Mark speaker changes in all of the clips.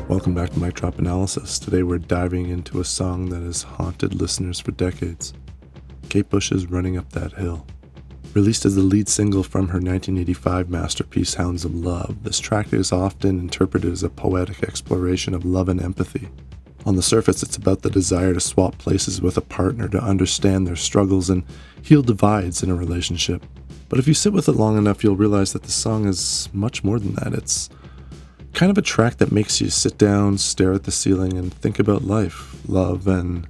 Speaker 1: Welcome back to MicDrop Analysis. Today we're diving into a song that has haunted listeners for decades. Kate Bush's Running Up That Hill. Released as the lead single from her 1985 masterpiece Hounds of Love, this track is often interpreted as a poetic exploration of love and empathy. On the surface, it's about the desire to swap places with a partner to understand their struggles and heal divides in a relationship. But if you sit with it long enough, you'll realize that the song is much more than that. It's kind of a track that makes you sit down, stare at the ceiling, and think about life, love, and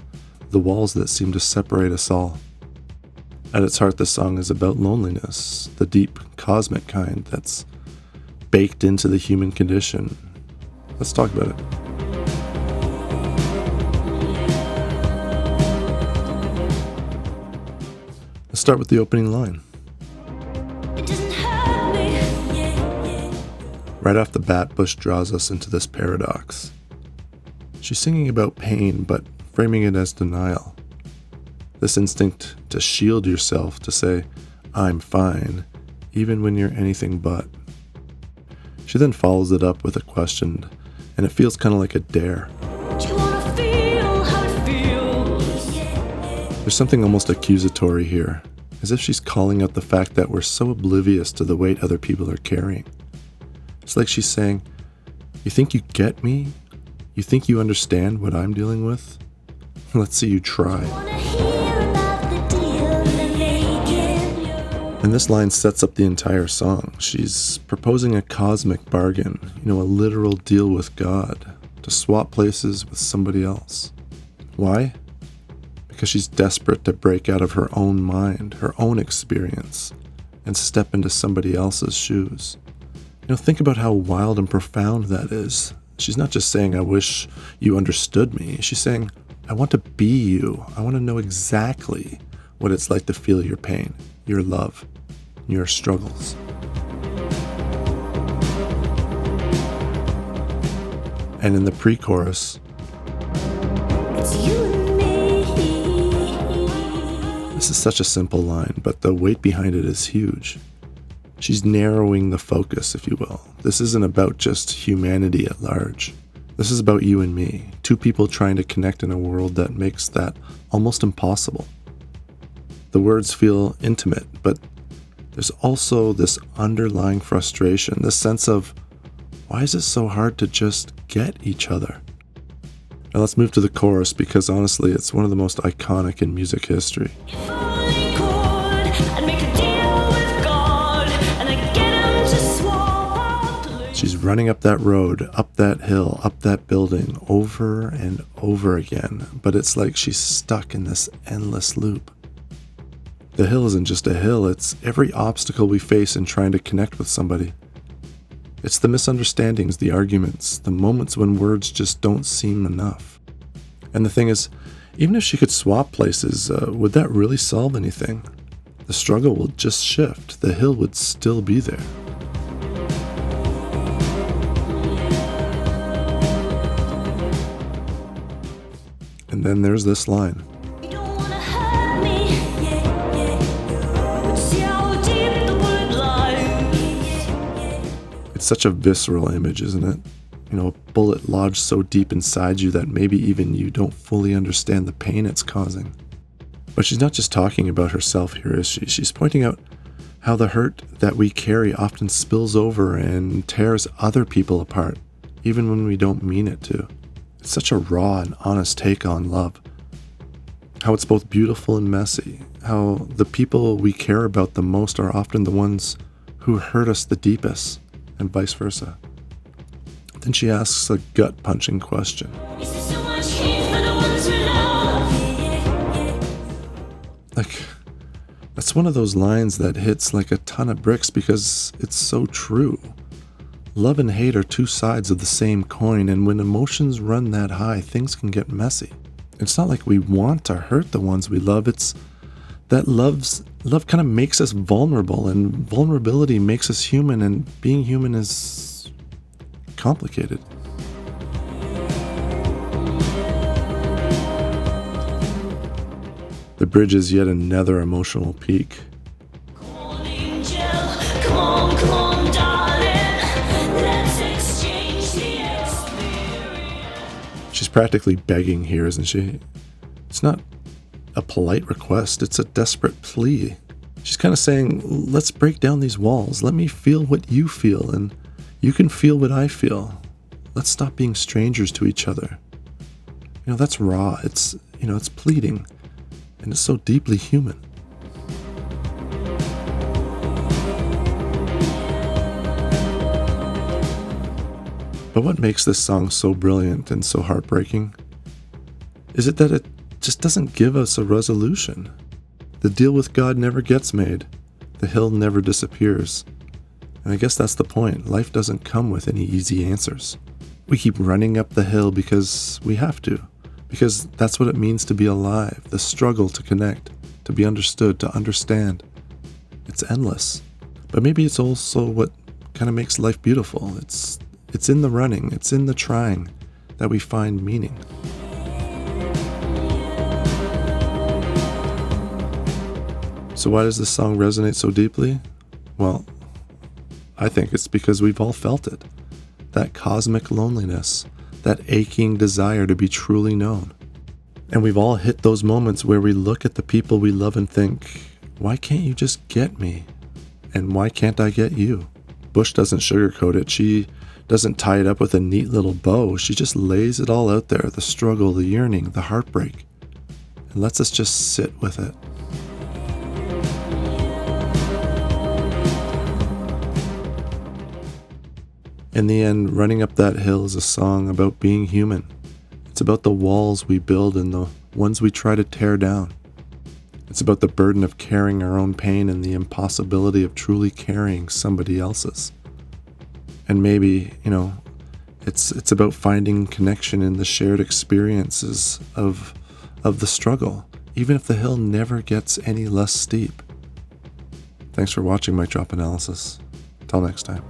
Speaker 1: the walls that seem to separate us all. At its heart, this song is about loneliness, the deep, cosmic kind that's baked into the human condition. Let's talk about it. Let's start with the opening line. Right off the bat, Bush draws us into this paradox. She's singing about pain, but framing it as denial. This instinct to shield yourself, to say, I'm fine, even when you're anything but. She then follows it up with a question, and it feels kind of like a dare.
Speaker 2: Do you wanna feel how it feels?
Speaker 1: There's something almost accusatory here, as if she's calling out the fact that we're so oblivious to the weight other people are carrying. It's like she's saying, you think you get me? You think you understand what I'm dealing with? Let's see you try. And this line sets up the entire song. She's proposing a cosmic bargain, a literal deal with God, to swap places with somebody else. Why? Because she's desperate to break out of her own mind, her own experience, and step into somebody else's shoes. Think about how wild and profound that is. She's not just saying, I wish you understood me. She's saying, I want to be you. I want to know exactly what it's like to feel your pain, your love, your struggles. And in the pre-chorus,
Speaker 2: It's you and me.
Speaker 1: this is such a simple line, but the weight behind it is huge. She's narrowing the focus, if you will. This isn't about just humanity at large. This is about you and me, two people trying to connect in a world that makes that almost impossible. The words feel intimate, but there's also this underlying frustration, this sense of, why is it so hard to just get each other? Now let's move to the chorus, because honestly, it's one of the most iconic in music history.
Speaker 2: If only could, I'd make a deal with God, and I'd get him to swap our place.
Speaker 1: She's running up that road, up that hill, up that building, over and over again, but it's like she's stuck in this endless loop. The hill isn't just a hill, it's every obstacle we face in trying to connect with somebody. It's the misunderstandings, the arguments, the moments when words just don't seem enough. And the thing is, even if she could swap places, would that really solve anything? The struggle will just shift. The hill would still be there. And then there's this line.
Speaker 2: You don't wanna hurt me, but see how deep the wood lies.
Speaker 1: It's such a visceral image, isn't it? A bullet lodged so deep inside you that maybe even you don't fully understand the pain it's causing. But she's not just talking about herself here, is she? She's pointing out how the hurt that we carry often spills over and tears other people apart, even when we don't mean it to. It's such a raw and honest take on love. How it's both beautiful and messy. How the people we care about the most are often the ones who hurt us the deepest, and vice versa. Then she asks a gut-punching question.
Speaker 2: Is there so much hate for the ones we love?
Speaker 1: That's one of those lines that hits like a ton of bricks because it's so true. Love and hate are two sides of the same coin, and when emotions run that high, things can get messy. It's not like we want to hurt the ones we love, it's that love kind of makes us vulnerable, and vulnerability makes us human, and being human is complicated. The bridge is yet another emotional peak.
Speaker 2: Come on, angel, come on, darling. Let's exchange the experience.
Speaker 1: practically begging here, isn't she? It's not a polite request, it's a desperate plea. She's kind of saying, let's break down these walls. Let me feel what you feel, and you can feel what I feel. Let's stop being strangers to each other. That's raw. It's pleading, and it's so deeply human. But what makes this song so brilliant and so heartbreaking is it that it just doesn't give us a resolution. The deal with God never gets made. The hill never disappears. And I guess that's the point. Life doesn't come with any easy answers. We keep running up the hill because we have to. Because that's what it means to be alive. The struggle to connect, to be understood, to understand. It's endless. But maybe it's also what kind of makes life beautiful. It's in the running, it's in the trying that we find meaning. So why does this song resonate so deeply? Well, I think it's because we've all felt it. That cosmic loneliness, that aching desire to be truly known. And we've all hit those moments where we look at the people we love and think, why can't you just get me? And why can't I get you? Bush doesn't sugarcoat it. She doesn't tie it up with a neat little bow. She just lays it all out there, the struggle, the yearning, the heartbreak, and lets us just sit with it. In the end, Running Up That Hill is a song about being human. It's about the walls we build and the ones we try to tear down. It's about the burden of carrying our own pain and the impossibility of truly carrying somebody else's. And maybe, it's about finding connection in the shared experiences of the struggle, even if the hill never gets any less steep. Thanks for watching MicDrop Analysis. Till next time.